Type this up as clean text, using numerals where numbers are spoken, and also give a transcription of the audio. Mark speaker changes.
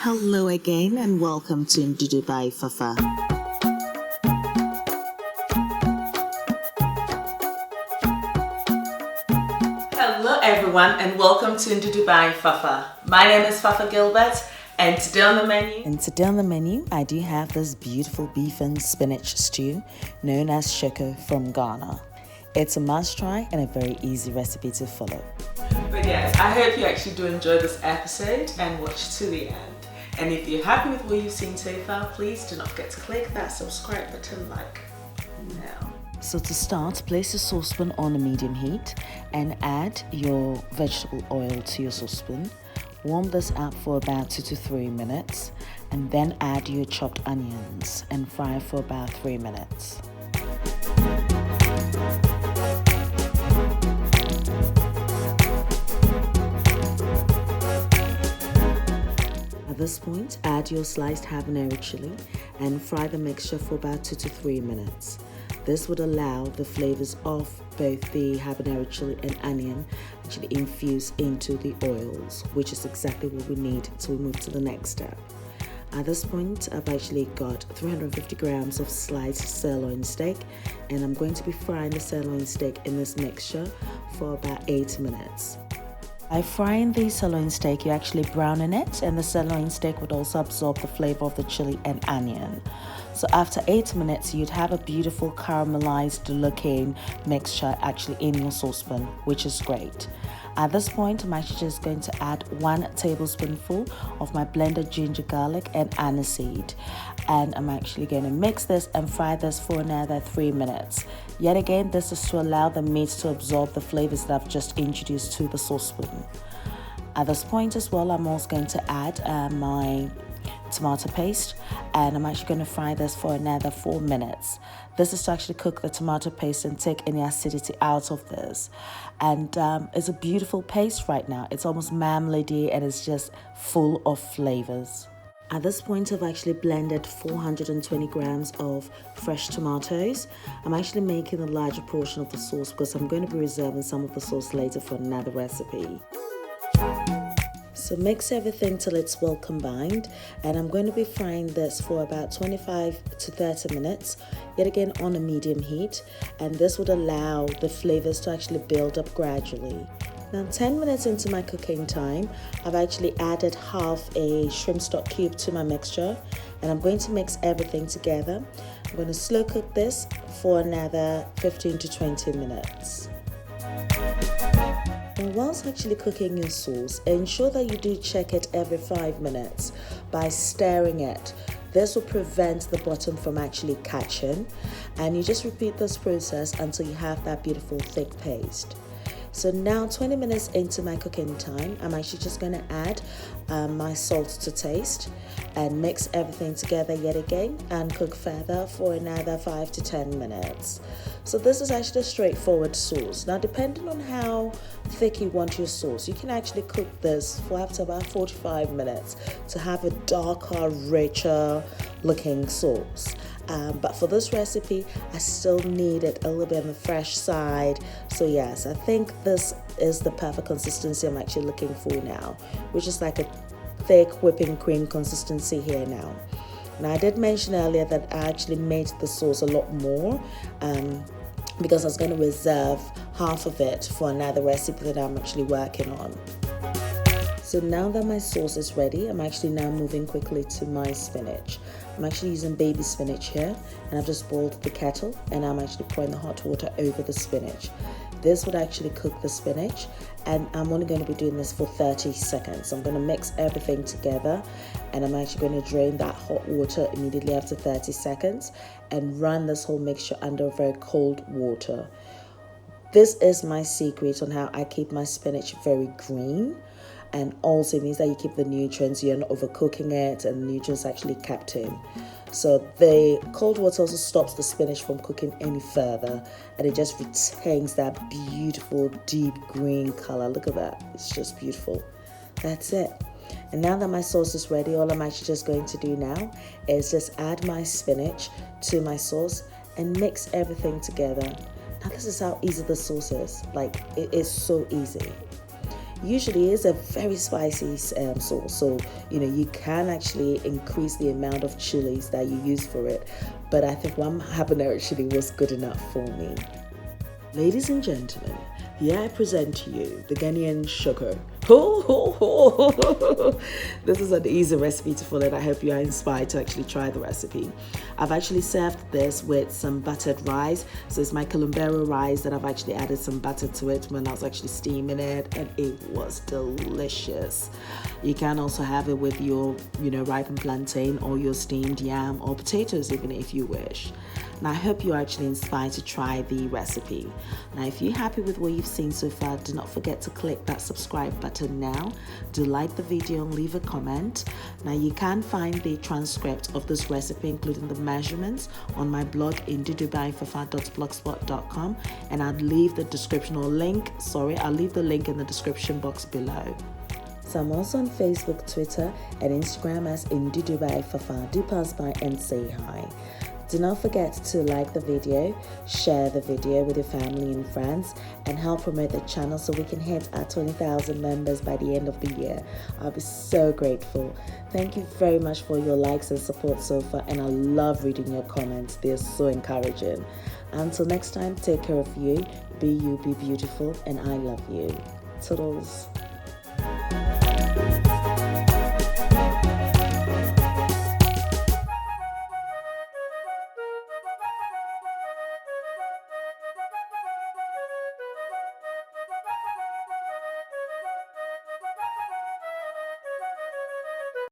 Speaker 1: Hello again and welcome to Ndudu by Fafa.
Speaker 2: Hello everyone and welcome to Ndudu by Fafa. My name is Fafa Gilbert and today on the menu I do have this beautiful beef and spinach stew known as Shoko from Ghana. It's a must try and a very easy recipe to follow. But yes, I hope you actually do enjoy this episode and watch to the end. And if you're happy with what you've seen so far, please do not forget to click that subscribe button like now. So to start, place your saucepan on a medium heat and add your vegetable oil to your saucepan. Warm this up for about 2 to 3 minutes and then add your chopped onions and fry for about 3 minutes. At this point, add your sliced habanero chili and fry the mixture for about 2 to 3 minutes. This would allow the flavors of both the habanero chili and onion actually infuse into the oils, which is exactly what we need to move to the next step. At this point, I've actually got 350 grams of sliced sirloin steak, and I'm going to be frying the sirloin steak in this mixture for about 8 minutes. By frying the sirloin steak, you're actually browning it, and the sirloin steak would also absorb the flavor of the chili and onion. So after 8 minutes, you'd have a beautiful caramelized looking mixture actually in your saucepan, which is great. At this point, I'm actually just going to add 1 tablespoonful of my blended ginger garlic and anise seed. And I'm actually going to mix this and fry this for another 3 minutes. Yet again, this is to allow the meat to absorb the flavors that I've just introduced to the saucepan. At this point as well, I'm also going to add my tomato paste, and I'm actually going to fry this for another 4 minutes. This is to actually cook the tomato paste and take any acidity out of this. And it's a beautiful paste right now. It's almost marmalade and it's just full of flavors. At this point, I've actually blended 420 grams of fresh tomatoes. I'm actually making a larger portion of the sauce because I'm going to be reserving some of the sauce later for another recipe. So mix everything till it's well combined, and I'm going to be frying this for about 25 to 30 minutes, yet again on a medium heat, and this would allow the flavors to actually build up gradually. Now 10 minutes into my cooking time, I've actually added half a shrimp stock cube to my mixture, and I'm going to mix everything together. I'm going to slow cook this for another 15 to 20 minutes. And whilst actually cooking your sauce, ensure that you do check it every 5 minutes by stirring it. This will prevent the bottom from actually catching, and you just repeat this process until you have that beautiful thick paste. So now 20 minutes into my cooking time, I'm actually just going to add my salt to taste and mix everything together yet again and cook further for another 5 to 10 minutes. So this is actually a straightforward sauce. Now depending on how thick you want your sauce, you can actually cook this for up to about 45 minutes to have a darker, richer looking sauce. But for this recipe, I still need it a little bit on the fresh side. So yes, I think this is the perfect consistency I'm actually looking for now, which is like a thick whipping cream consistency here now. Now I did mention earlier that I actually made the sauce a lot more because I was going to reserve half of it for another recipe that I'm actually working on. So now that my sauce is ready, I'm actually now moving quickly to my spinach. I'm actually using baby spinach here, and I've just boiled the kettle and I'm actually pouring the hot water over the spinach. This would actually cook the spinach, and I'm only going to be doing this for 30 seconds. I'm going to mix everything together, and I'm actually going to drain that hot water immediately after 30 seconds and run this whole mixture under very cold water. This is my secret on how I keep my spinach very green. And also it means that you keep the nutrients, you're not overcooking it, and the nutrients actually kept in. So the cold water also stops the spinach from cooking any further, and it just retains that beautiful deep green color. Look at that, it's just beautiful. That's it. And now that my sauce is ready, all I'm actually just going to do now is just add my spinach to my sauce and mix everything together. Now this is how easy the sauce is. Like, it is so easy. usually is a very spicy sauce, so you can actually increase the amount of chilies that you use for it, but I think one habanero chili was good enough for me. Ladies and gentlemen, here I present to you the Ghanaian Shoko. This is an easy recipe to follow, and I hope you are inspired to actually try the recipe. I've actually served this with some buttered rice. So it's my Columbero rice that I've actually added some butter to it when I was actually steaming it, and it was delicious. You can also have it with your, ripened plantain or your steamed yam or potatoes, even if you wish. And I hope you're actually inspired to try the recipe. Now, if you're happy with what you've seen so far, do not forget to click that subscribe button now. Do like the video and leave a comment. Now, you can find the transcript of this recipe, including the measurements, on my blog in ndudubyfafa.blogspot.com, and I'll leave the link in the description box below. So I'm also on Facebook, Twitter, and Instagram as Ndudu by Fafa. Do pass by and say hi. Do not forget to like the video, share the video with your family and friends, and help promote the channel so we can hit our 20,000 members by the end of the year. I'll be so grateful. Thank you very much for your likes and support so far, and I love reading your comments. They're so encouraging. Until next time, take care of you, be beautiful, and I love you. Toodles.